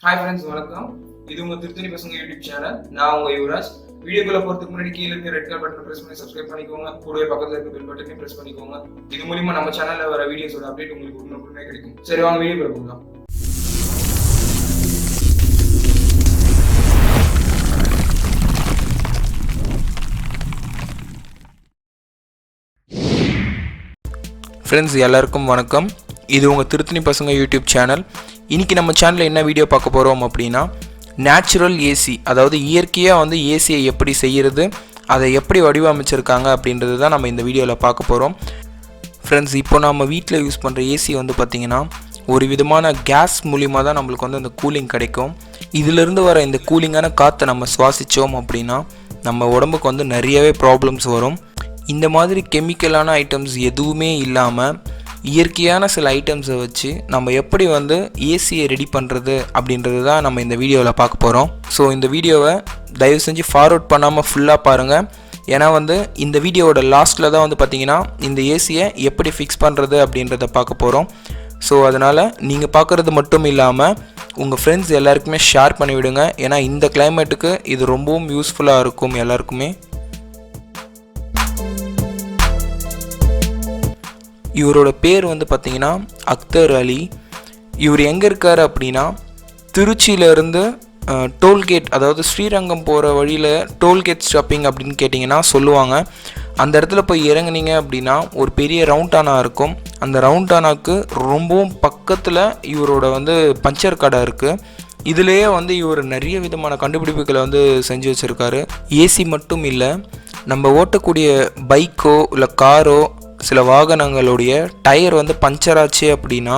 Hi friends, வணக்கம். இது உங்க திருத்தணி பசங்க யூடியூப் சேனல். நான் உங்க யுவராஜ். வீடியோக்குள்ள போறதுக்கு முன்னாடி கீழே இருக்க ரெட் கலர் பட்டனை பிரஸ் பண்ணி சப்ஸ்கிரைப் பண்ணிக்கோங்க. கூடவே பக்கத்துல இருக்க பெல் பட்டனையும் பிரஸ் பண்ணிக்கோங்க. இது மூலமா நம்ம சேனல்ல வர வீடியோஸோட அப்டேட் உங்களுக்கு உடனுக்குடனே கிடைக்கும். சரி, வாங்க வீடியோக்குள்ள போகலாம். ஃப்ரெண்ட்ஸ், எல்லாருக்கும் வணக்கம். இது உங்கள் திருத்தணி பசங்க யூடியூப் சேனல். இன்றைக்கி நம்ம சேனலில் என்ன வீடியோ பார்க்க போகிறோம் அப்படின்னா, நேச்சுரல் ஏசி, அதாவது இயற்கையாக ஏசியை எப்படி செய்கிறது, அதை எப்படி வடிவமைச்சிருக்காங்க அப்படின்றது தான் நம்ம இந்த வீடியோவில் பார்க்க போகிறோம். ஃப்ரெண்ட்ஸ், இப்போ நம்ம வீட்டில் யூஸ் பண்ணுற ஏசி பார்த்திங்கன்னா ஒரு விதமான கேஸ் மூலிமா தான் நம்மளுக்கு அந்த கூலிங் கிடைக்கும். இதிலிருந்து வர இந்த கூலிங்கான காற்றை நம்ம சுவாசித்தோம் அப்படின்னா நம்ம உடம்புக்கு நிறையவே ப்ராப்ளம்ஸ் வரும். இந்த மாதிரி கெமிக்கலான ஐட்டம்ஸ் எதுவுமே இல்லாமல் இயற்கையான சில ஐட்டம்ஸை வச்சு நம்ம எப்படி ஏசியை ரெடி பண்ணுறது அப்படின்றது தான் நம்ம இந்த வீடியோவில் பார்க்க போகிறோம். ஸோ இந்த வீடியோவை தயவு செஞ்சு ஃபார்வர்ட் பண்ணாமல் ஃபுல்லாக பாருங்கள். ஏன்னா இந்த வீடியோவோட லாஸ்ட்டில் தான் பார்த்திங்கன்னா இந்த ஏசியை எப்படி ஃபிக்ஸ் பண்ணுறது அப்படின்றத பார்க்க போகிறோம். ஸோ அதனால் நீங்கள் பார்க்குறது மட்டும் இல்லாமல் உங்கள் ஃப்ரெண்ட்ஸ் எல்லாருக்குமே ஷேர் பண்ணிவிடுங்க. ஏன்னா இந்த கிளைமேட்டுக்கு இது ரொம்பவும் யூஸ்ஃபுல்லாக இருக்கும் எல்லாருக்குமே. இவரோட பேர் பார்த்திங்கன்னா அக்தர் அலி. இவர் எங்கே இருக்கார் அப்படின்னா, திருச்சியிலேருந்து டோல்கேட், அதாவது ஸ்ரீரங்கம் போகிற வழியில் டோல்கேட் ஸ்டாப்பிங் அப்படின்னு கேட்டிங்கன்னா சொல்லுவாங்க. அந்த இடத்துல போய் இறங்குனீங்க அப்படின்னா ஒரு பெரிய ரவுண்டானா இருக்கும். அந்த ரவுண்டானாக்கு ரொம்பவும் பக்கத்தில் இவரோட பஞ்சர் கடை இருக்குது. இதிலேயே இவர் நிறைய விதமான கண்டுபிடிப்புகளை செஞ்சு வச்சுருக்காரு. ஏசி மட்டும் இல்லை, நம்ம ஓட்டக்கூடிய பைக்கோ இல்லை காரோ சில வாகனங்களுடைய டயர் பஞ்சர் ஆச்சு அப்படின்னா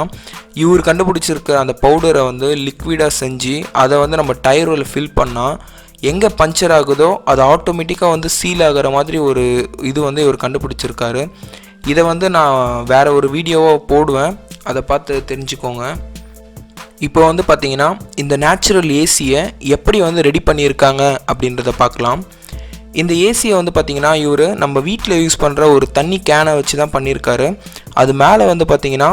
இவர் கண்டுபிடிச்சிருக்க அந்த பவுடரை லிக்விடாக செஞ்சு அதை நம்ம டயரில் ஃபில் பண்ணால் எங்கே பஞ்சர் ஆகுதோ அது ஆட்டோமேட்டிக்காக சீல் ஆகிற மாதிரி ஒரு இது இவர் கண்டுபிடிச்சிருக்காரு. இதை நான் வேறு ஒரு வீடியோவாக போடுவேன், அதை பார்த்து தெரிஞ்சுக்கோங்க. இப்போ பார்த்திங்கன்னா இந்த நேச்சுரல் ஏசியை எப்படி ரெடி பண்ணியிருக்காங்க அப்படின்றத பார்க்கலாம். இந்த ஏசியை பார்த்திங்கன்னா இவர் நம்ம வீட்டில் யூஸ் பண்ணுற ஒரு தண்ணி கேனை வச்சு தான் பண்ணியிருக்காரு. அது மேலே பார்த்திங்கன்னா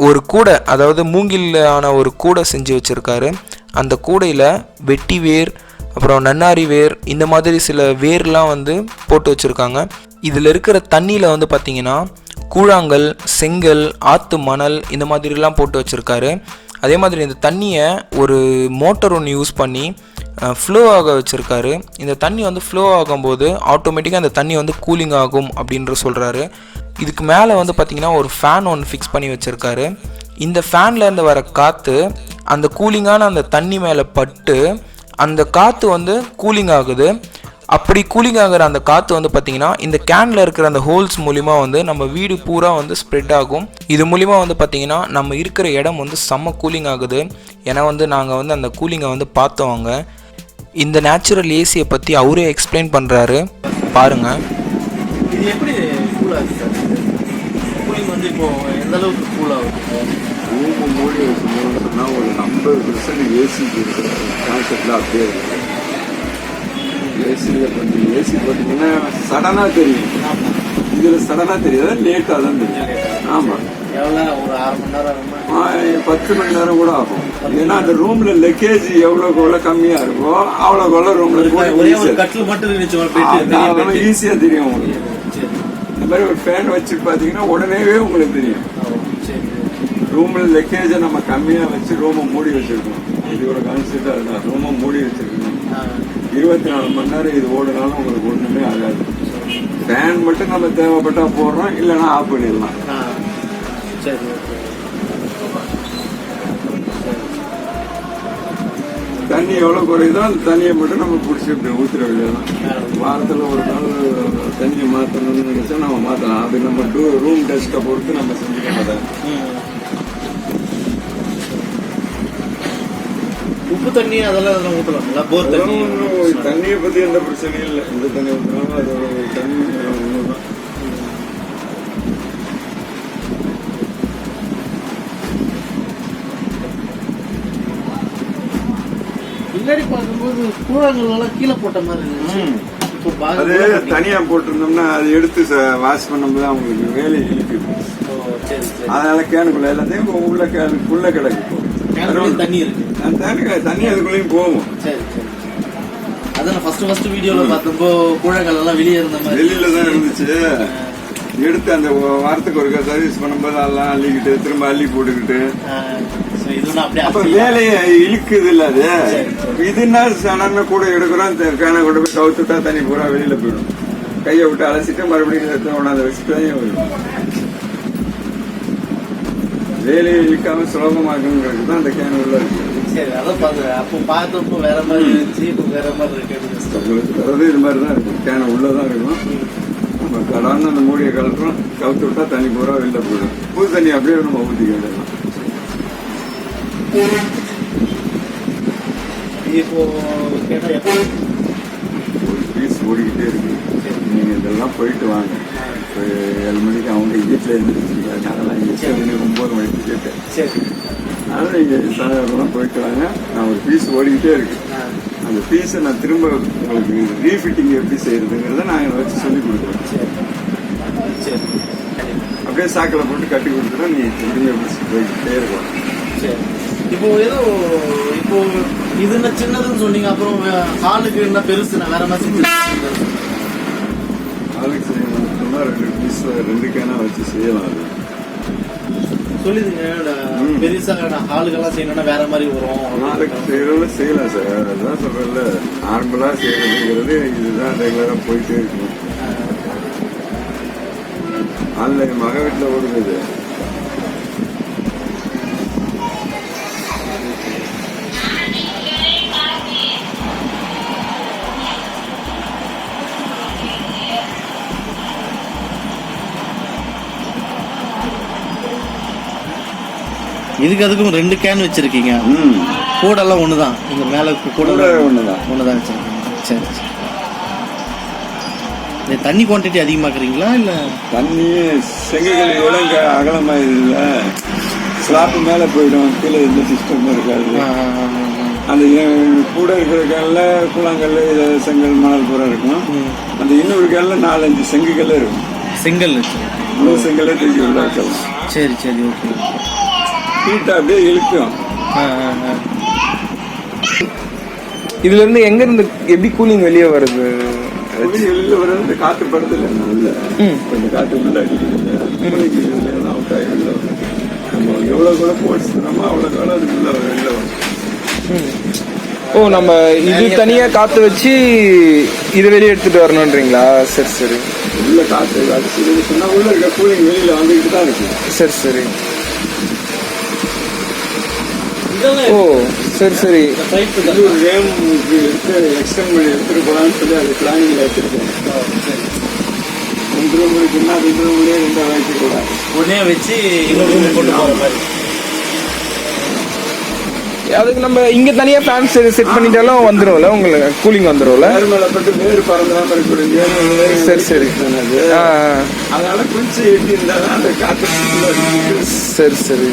ஒரு கூடை, அதாவது மூங்கிலான ஒரு கூடை செஞ்சு வச்சுருக்காரு. அந்த கூடையில் வெட்டி வேர், அப்புறம் நன்னாரி வேர், இந்த மாதிரி சில வேர்லாம் போட்டு வச்சுருக்காங்க. இதில் இருக்கிற தண்ணியில் பார்த்திங்கன்னா கூழாங்கல், செங்கல், ஆற்று மணல் இந்த மாதிரிலாம் போட்டு வச்சுருக்காரு. அதே மாதிரி இந்த தண்ணியை ஒரு மோட்டர் ஒன்று யூஸ் பண்ணி ஃப்ளோ ஆக வச்சுருக்காரு. இந்த தண்ணி ஃப்ளோ ஆகும்போது ஆட்டோமேட்டிக்காக அந்த தண்ணி கூலிங் ஆகும் அப்படின்ற சொல்கிறாரு. இதுக்கு மேலே பார்த்திங்கன்னா ஒரு ஃபேன் ஒன்று ஃபிக்ஸ் பண்ணி வச்சுருக்காரு. இந்த ஃபேன்லேருந்து வர காற்று அந்த கூலிங்கான அந்த தண்ணி மேலே பட்டு அந்த காற்று கூலிங் ஆகுது. அப்படி கூலிங் ஆகிற அந்த காற்று பார்த்திங்கன்னா இந்த கேனில் இருக்கிற அந்த ஹோல்ஸ் மூலிமா நம்ம வீடு பூரா ஸ்ப்ரெட் ஆகும். இது மூலிமா பார்த்திங்கன்னா நம்ம இருக்கிற இடம் செம்ம கூலிங் ஆகுது. ஏன்னா நாங்கள் அந்த கூலிங்கை பார்த்தோங்க. இந்த நேச்சுரல் ஏசியை பற்றி அவரே எக்ஸ்பிளைன் பண்ணுறாரு, பாருங்கள். இது எப்படி கூல் ஆகுது சார்? கூலிங் இப்போ எந்த அளவுக்கு கூல் ஆகுது? ரூம் மூடி வச்சுக்கணும்னு சொன்னால் ஒரு 50% ஏசிக்கு இருக்கிற கான்செப்டில் அப்படியே இருக்குது. ஏசியில் ஏசி பார்த்தீங்கன்னா சடனாக தெரியும். இதில் சடனாக தெரியாது, லேட்டாக தான் தெரியும். ஆமாம், எவ்வளோ ஒரு 6 மணி நேரம் 10 மணி நேரம் கூட ஆகும். ஏன்னா அந்த ரூம்ல லெக்கேஜ் எவ்வளோக்கு எவ்வளோ கம்மியாக இருக்கோ அவ்வளோக்கு ரூம்ல கட்டில் மட்டும் ஈஸியாக தெரியும் உங்களுக்கு. இந்த மாதிரி ஒரு ஃபேன் வச்சு பார்த்தீங்கன்னா உடனேவே உங்களுக்கு தெரியும். ரூம்ல லெக்கேஜை நம்ம கம்மியாக வச்சு ரூமை மூடி வச்சிருக்கணும். இதோட கான்செப்ட் அதுதான், ரூமை மூடி வச்சிருக்கணும். 24 மணி நேரம் இது ஓடுனாலும் உங்களுக்கு ஒன்றுமே ஆகாது. ஃபேன் மட்டும் நம்ம தேவைப்பட்டா போடுறோம், இல்லைன்னா ஆஃப் பண்ணிடலாம். தண்ணி எவ்வளோ குறையுதோ அந்த தண்ணியை மட்டும் நம்ம பிடிச்சி இப்படி ஊற்றுற வேண்டியதான். வாரத்தில் ஒரு நாள் தண்ணியை மாற்றணும்னு நினைச்சா நம்ம மாற்றலாம். அது நம்ம ரூம் டெஸ்ட்டை பொறுத்து நம்ம செஞ்சுக்கலாம். உப்பு தண்ணி அதெல்லாம் ஊற்றலாம்ல? போர் தண்ணி தண்ணியை பற்றி எந்த பிரச்சனையும் இல்லை. எந்த தண்ணி ஊற்றினாலும் அதோட தண்ணி ஒன்றுதான். முன்னாடி பார்க்கும்போது கூழாங்கல்லாம் கீழே போட்ட மாதிரி இருந்துச்சு. அது தனியா போட்டிருந்தோம்னா அது எடுத்து வாஷ் பண்ணும்போது அவங்களுக்கு வேலை இழுக்குது. அதனால கேனுக்குள்ள எல்லாத்தையும் உள்ள கிடக்கு. கேனுக்குள்ளேயும் தண்ணி இருக்கு. தண்ணி அதுக்குள்ளேயும் போகும். சரி சரி. அதான் ஃபர்ஸ்ட் வீடியோல பார்த்தப்போ கூழங்கள் எல்லாம் வெளியே இருந்த மாதிரி வெளியில தான் இருந்துச்சு. எடுத்து அந்த வாரத்துக்கு ஒருக்கா சர்வீஸ் பண்ணும்போது எல்லாம் அள்ளிக்கிட்டு திரும்ப அள்ளி போட்டுக்கிட்டு அப்ப வேலையை இழுக்குது இல்ல அது. இதுன்னா சாதாரண கூட எடுக்கிறோம், கேனை கொண்டு போய் கவுத்துட்டா தண்ணி பூரா வெளியில போயிடும். கையை விட்டு அலசிட்டு மறுபடியும் கொண்டாந்து வச்சுட்டு தான் வேலையை இழுக்காம சுலபமாக்குங்கிறது தான் அந்த கேன் உள்ள இருக்கு. சரி, அதான் அப்போ பார்த்தப்போ வேற மாதிரி இருந்துச்சு, இப்போ வேற மாதிரி இருக்கு. இது மாதிரி தான் இருக்கும். கேனை உள்ளதான் இருக்கும். நம்ம கடான்னு அந்த மூடியை கலட்டுறோம், கவுத்து விட்டா தண்ணி பூரா வெளில போயிடும். புது தண்ணி அப்படியே நம்ம ஊற்றிக்கலாம். இப்போ கேட்டா எப்போ ஒரு பீஸ் ஓடிக்கிட்டே இருக்கு. நீங்க இதெல்லாம் போயிட்டு வாங்க. இப்போ 7 மணிக்கு அவங்க வீட்டில் இருந்துச்சு, நாங்களாம் 9 மணிக்கு கேட்டேன். சரி, அதனால நீங்க சாயந்தரம் போயிட்டு வாங்க. நான் ஒரு பீஸ் ஓடிக்கிட்டே இருக்கு. அந்த பீஸை நான் திரும்ப உங்களுக்கு ரீஃபிட்டிங் எப்படி செய்யறதுங்கிறத நான் வச்சு சொல்லி கொடுக்குறேன். அப்படியே சாக்கில் போட்டு கட்டி கொடுத்துட்டா நீ திரும்ப எப்படி போய்கிட்டே இருக்கலாம். சரி, இப்போ ஏதோ இப்போ இது என்ன சின்னதுன்னு சொன்னீங்க, அப்புறம் ஹாலுக்கு என்ன பெருசுனா வேற மாதிரி ஹாலுக்கு செய்யணும்னா 2 பீஸ் 2 கேனா வச்சு செய்யலாம். சொல்லிதுங்க பெருசா ஹாலுக்கெல்லாம் செய்யணும்னா வேற மாதிரி வரும். ஹாலுக்கு செய்யறதுல செய்யலாம் சார். அதுதான் சொல்றேன்ல, நார்மலா செய்யறதுங்கிறது இதுதான் ரெகுலரா போயிட்டே இருக்கும். ஹாலில் என் மக வீட்டில் ஓடுது. இதுக்கு அதுக்கும் 2 கேன் வச்சிருக்கீங்க. கூடெல்லாம் ஒண்ணுதான், இங்க மேல கூட ஒண்ணுதான் வச்சிருக்கீங்க. சரி சரி. தண்ணி குவான்டிட்டி அதிகமாக்குறீங்களா இல்ல? தண்ணி செங்கல் இடம் அகலமாயிருதுல, ஸ்லாப்பு மேல போயிடும், கீழே எந்த சிஸ்டம் இருக்காது. அந்த கூட இருக்கிற கேன்ல கூழாங்கல் செங்கல் மணல் பூரா இருக்கும். அந்த இன்னொரு கேன்ல 4-5 செங்கல் இருக்கும். செங்கல் முழு செங்கல்ல தூக்கி உள்ள வச்சலாம். சரி சரி, ஓகே. ஹீட்டா அப்படியே இழுக்கும். இதுல இருந்து எங்க இருந்து எப்படி கூலிங் வெளியே வருது? வெளியில வர்றது காத்து படுத்துல உள்ள கொஞ்சம் காத்து உள்ள அடிக்கிறது. நம்ம எவ்வளவு கூட போட்டுனோமோ அவ்வளவு காலம் அதுக்குள்ள வெளில வரும். ஓ, நம்ம இது தனியா காத்து வச்சு இது வெளியே எடுத்துட்டு வரணும்ன்றீங்களா? சரி சரி. உள்ள காத்து அடிச்சு சொன்னா உள்ள இருக்க கூலிங் வெளியில வந்துகிட்டு தான் இருக்கு. சரி சரி. ஓ சரி சரி. ஒரு ரேம் எக்ஸ்டெண்ட் பண்ணி எடுத்துட்டு போலான்னு சொல்லி அது பிளானிங்ல வச்சிருக்கேன். 2 ரூம் இருக்குன்னா 2 ரூம்லயே 2 வைக்க கூடாது, ஒன்னே வச்சு இன்னொரு ரூம் கொண்டு போற மாதிரி. அதுக்கு நம்ம இங்க தனியா ஃபேன் செட் பண்ணிட்டாலும் வந்துரும்ல, உங்களுக்கு கூலிங் வந்துரும்ல. மேற்பட்டு வேறு பறந்துடாம இருக்கக்கூடிய. சரி சரி. அதனால கொஞ்சம் எட்டி இருந்தாலும் அந்த காத்து. சரி சரி.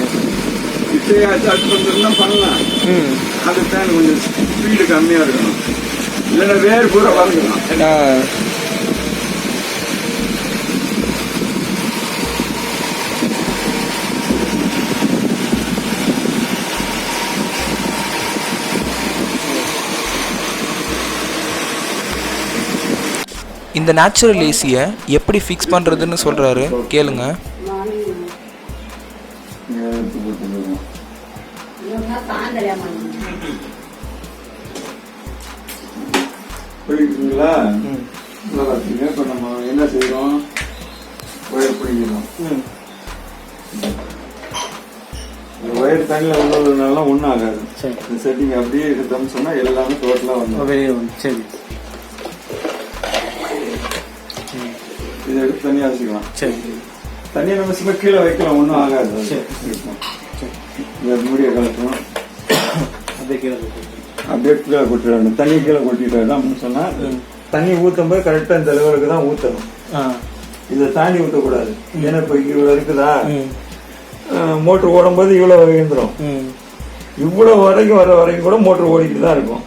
இப்பயே அட்டாச் பண்றதுன்னா பண்ணலாம். அந்த ஃபேன் கொஞ்சம் ஸ்பீடு கம்மியா இருக்கணும், இல்லைன்னா வேறு பூரா வரணும். இந்த நேச்சுரல் ஏசியை எப்படி ஃபிக்ஸ் பண்ணுறதுன்னு சொல்கிறாரு, கேளுங்க. புரியுதுங்களா? இப்போ நம்ம என்ன செய்யறோம், ஒயர் பிடிக்கிறோம். ஒயர் தண்ணியில் உள்ளதுனால ஒன்றும் ஆகாது. இந்த செட்டிங் அப்படியே எடுத்தோம்னு சொன்னால் எல்லாமே டோட்டலாக வந்து. சரி, இதை எடுத்து தனியாக வச்சுக்கலாம். சரி. தண்ணியை நம்ம சும்மா கீழே வைக்கலாம், ஒன்றும் ஆகாது. இந்த மூடியை கலக்கணும், அப்படியே கீழே கொட்டிடணும். தண்ணி கீழே கொட்டிட்டோம்னு சொன்னா தண்ணி ஊற்றும் போது கரெக்டாக இந்த லெவலுக்கு தான் ஊற்றணும். இதை தாண்டி ஊற்றக்கூடாது. ஏன்னா இப்போ இவ்வளோ இருக்குதா, மோட்டர் ஓடும் போது இவ்வளோ இருந்துடும். இவ்வளவு வரைக்கும் வர வரைக்கும் கூட மோட்டர் ஓடிக்கிட்டு தான் இருக்கும்.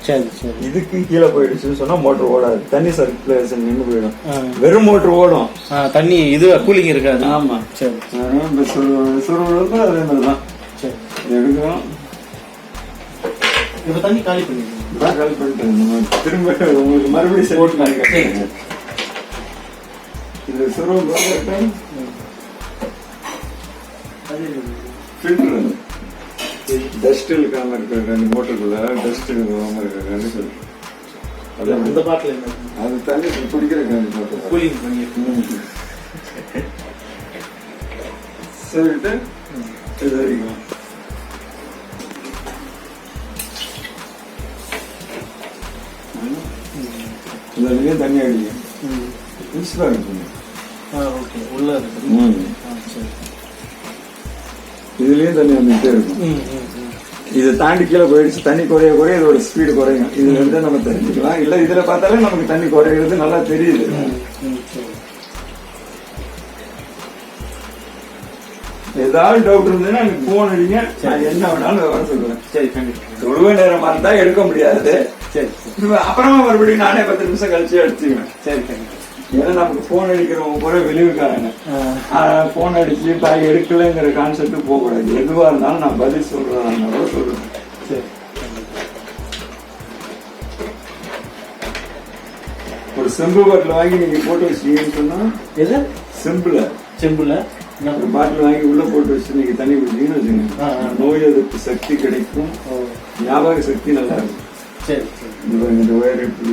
இதுக்கு கீழே போயிடுச்சுன்னு சொன்னா மோட்டர் ஓடாது, தண்ணி சர்க்குலேஷன் நின்று போயிடும். வெறும் மோட்டர் ஓடும், தண்ணி இது கூலிங் இருக்காது. ஆமா, சரி. சுருவலுக்கும் அதே மாதிரிதான் எடுக்கிறோம். இப்போ தண்ணி காலி பண்ணிடுங்க. இதான் கால் பண்ணிட்டேன். நம்ம திரும்ப உங்களுக்கு மறுபடியும் செட் பண்ணி இது சுருவம் ஃபில்டர் டஸ்ட் இல்லாம இருக்க மோட்டருக்குள்ள டஸ்ட் இல்லாம இருக்க ஃபில்டர். அந்த பாட்டில் என்ன அது தண்ணி குடிக்கிற கூலிங் பண்ணி சொல்லிட்டு இது வரைக்கும் இதுலயும் தண்ணி அடிக்கும். ஓகே உள்ள இருக்கு. இதுலயும் தண்ணி வந்துட்டே இருக்கும். இதை தாண்டி கீழே போயிடுச்சு, தண்ணி குறைய குறைய இதோட ஸ்பீடு குறையும். இதுல இருந்து நம்ம தெரிஞ்சுக்கலாம். இல்ல இதுல பார்த்தாலே நமக்கு தண்ணி குறையிறது நல்லா தெரியுது. ஏதாவது டவுட் இருந்ததுன்னா எனக்கு போன் அடிங்க, என்ன வேணாலும் வர சொல்லுவேன். சரி கண்டிப்பா. தொழுவ நேரமா இருந்தா எடுக்க முடியாது. சரி அப்புறமா மறுபடியும் நானே 10 நிமிஷம் கழிச்சு அடிச்சுக்குவேன். சரி கண்டிப்பா. ஏன்னா நமக்கு போன் அடிக்கிறவங்க கூட வெளியூருக்காரங்க. போன் அடிச்சு தாய் எடுக்கலைங்கிற கான்செப்ட் போக கூடாது. எதுவா இருந்தாலும் நான் பதில் சொல்றதா கூட சொல்லுவேன். சரி ஒரு செம்பு பாட்டில் வாங்கி நீங்க போட்டு வச்சீங்கன்னு சொன்னா எது செம்புல ஒரு பாட்டில் வாங்கி உள்ள போட்டு வச்சு நீங்க தண்ணி குடிச்சீங்கன்னு வச்சுக்கோங்க, நோய் எதிர்ப்பு சக்தி கிடைக்கும், ஞாபக சக்தி நல்லா இருக்கும். சரி இந்த ஒயர் எப்படி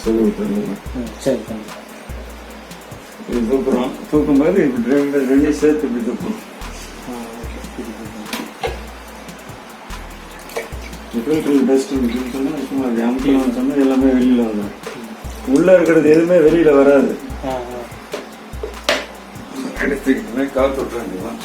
சொல்ல விட்டுருங்க. சரி இது தூக்குறோம். தூக்கும் போது இப்படி ரெண்டையும் சேர்த்து இப்படி தூக்குறோம். டஸ்ட் சொன்னா சும்மா அமுக்கலாம் சொன்னா எல்லாமே வெளியில வரும். உள்ள இருக்கிறது எதுவுமே வெளியில வராது. எடுத்துக்கிட்டு கால் தொட்டு வேண்டியதான்.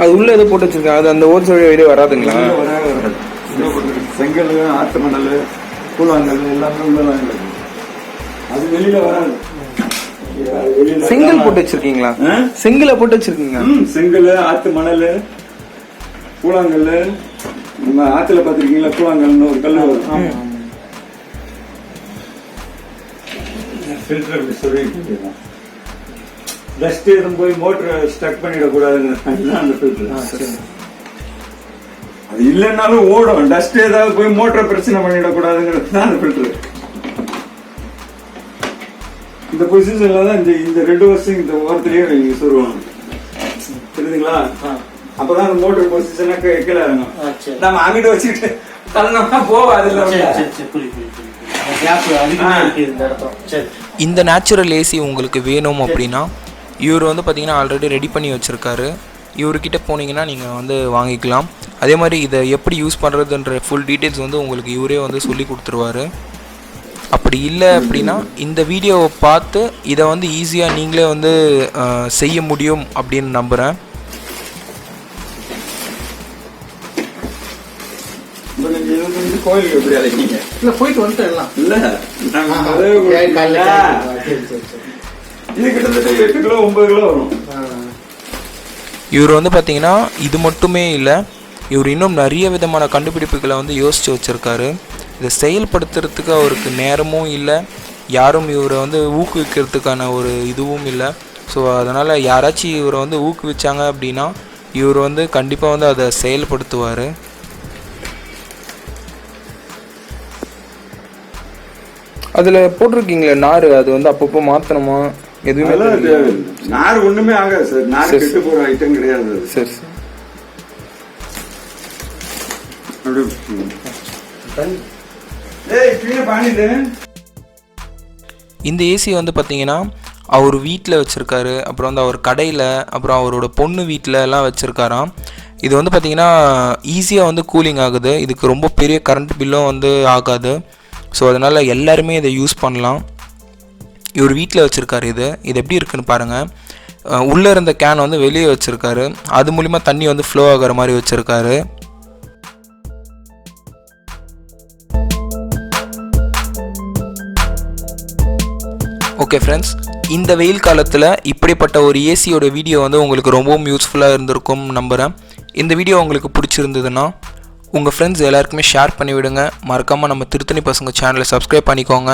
அது உள்ள எதோ போட்டு வச்சிருக்காங்க, அது அந்த ஓட்ஸ் வழி வெளியே வராதுங்களா? செங்கல், ஆத்து மணல், கூழாங்கல் எல்லாமே உள்ளதான் இருக்கு. அது வெளியில வராது. செங்கல் போட்டு வச்சிருக்கீங்களா? செங்கலை போட்டு வச்சிருக்கீங்க? செங்கல், ஆத்து மணல், கூழாங்கல். நம்ம ஆத்துல பாத்திருக்கீங்களா? கூழாங்கல்னு ஒரு கல் வரும். ஃபில்டர் சொல்லிட்டு டஸ்ட் எதுவும் போய் மோட்டர் ஸ்டக் பண்ணிடக்கூடாதுங்க. அந்த ஃபில்டர் அது இல்லைன்னாலும் ஓடும். டஸ்ட் ஏதாவது போய் மோட்டரை பிரச்சனை பண்ணிடக்கூடாதுங்கிறது தான் அந்த ஃபில்டர். இந்த பொசிஷன்ல தான் இந்த 2 வருஷம் இந்த ஓரத்திலேயே நீங்க சொல்லுவாங்க. தெரியுதுங்களா? அப்பதான் அந்த மோட்டர் பொசிஷனா கீழே இறங்கும். நம்ம அங்கிட்டு வச்சுக்கிட்டு தள்ளனோம்னா போவாது. இந்த நேச்சுரல் ஏசி உங்களுக்கு வேணும் அப்படின்னா இவர் வந்து பார்த்தீங்கன்னா ஆல்ரெடி ரெடி பண்ணி வச்சுருக்காரு. இவர்கிட்ட போனீங்கன்னா நீங்கள் வந்து வாங்கிக்கலாம். அதே மாதிரி இதை எப்படி யூஸ் பண்ணுறதுன்ற ஃபுல் டீட்டெயில்ஸ் வந்து உங்களுக்கு இவரே வந்து சொல்லி கொடுத்துருவாரு. அப்படி இல்லை அப்படின்னா இந்த வீடியோவை பார்த்து இதை வந்து ஈஸியாக நீங்களே வந்து செய்ய முடியும் அப்படின்னு நம்புகிறேன். கோயிலுக்கு எப்படி அழைக்கீங்க? இல்லை போயிட்டு வந்துட்டேன் எல்லாம். இல்லை இது கிட்டத்தட்ட 8 கிலோ 9 கிலோ வரும். இவர் வந்து பார்த்தீங்கன்னா இது மட்டுமே இல்லை, இவர் இன்னும் நிறைய விதமான கண்டுபிடிப்புகளை வந்து யோசித்து வச்சுருக்காரு. இதை செயல்படுத்துறதுக்கு அவருக்கு நேரமும் இல்லை, யாரும் இவரை வந்து ஊக்குவிக்கிறதுக்கான ஒரு இதுவும் இல்லை. ஸோ அதனால் யாராச்சும் இவரை வந்து ஊக்குவிச்சாங்க அப்படின்னா இவர் வந்து கண்டிப்பாக வந்து அதை செயல்படுத்துவார். அதில் போட்டிருக்கீங்களே நார், அது வந்து அப்பப்போ மாற்றணுமா? எதுவுமே நார் ஒண்ணுமே ஆகாது சார். நார் கெட்டு போற ஐட்டம் கிடையாது. சரி சார். இந்த ஏசி வந்து பார்த்தீங்கன்னா அவர் வீட்டில் வச்சுருக்காரு, அப்புறம் வந்து அவர் கடையில், அப்புறம் அவரோட பொண்ணு வீட்டில் எல்லாம் வச்சுருக்காராம். இது வந்து பார்த்திங்கன்னா ஈஸியாக வந்து கூலிங் ஆகுது. இதுக்கு ரொம்ப பெரிய கரண்ட் பில்லும் வந்து ஆகாது. ஸோ அதனால் எல்லாருமே இதை யூஸ் பண்ணலாம். இவர் வீட்டில் வச்சுருக்காரு. இது எப்படி இருக்குன்னு பாருங்கள். உள்ளே இருந்த கேன் வந்து வெளியே வச்சுருக்காரு. அது மூலிமா தண்ணி வந்து ஃப்ளோ ஆகிற மாதிரி வச்சுருக்காரு. ஓகே ஃப்ரெண்ட்ஸ், இந்த வெயில் காலத்தில் இப்படிப்பட்ட ஒரு ஏசியோட வீடியோ வந்து உங்களுக்கு ரொம்பவும் யூஸ்ஃபுல்லாக இருந்திருக்கும் நம்புகிறேன். இந்த வீடியோ உங்களுக்கு பிடிச்சிருந்ததுன்னா உங்கள் ஃப்ரெண்ட்ஸ் எல்லாருக்குமே ஷேர் பண்ணிவிடுங்க. மறக்காமல் நம்ம திருத்தணி பசங்க சேனலை சப்ஸ்கிரைப் பண்ணிக்கோங்க.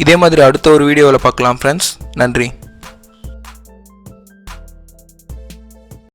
இதே மாதிரி அடுத்த ஒரு வீடியோவில் பார்க்கலாம் ஃப்ரெண்ட்ஸ். நன்றி.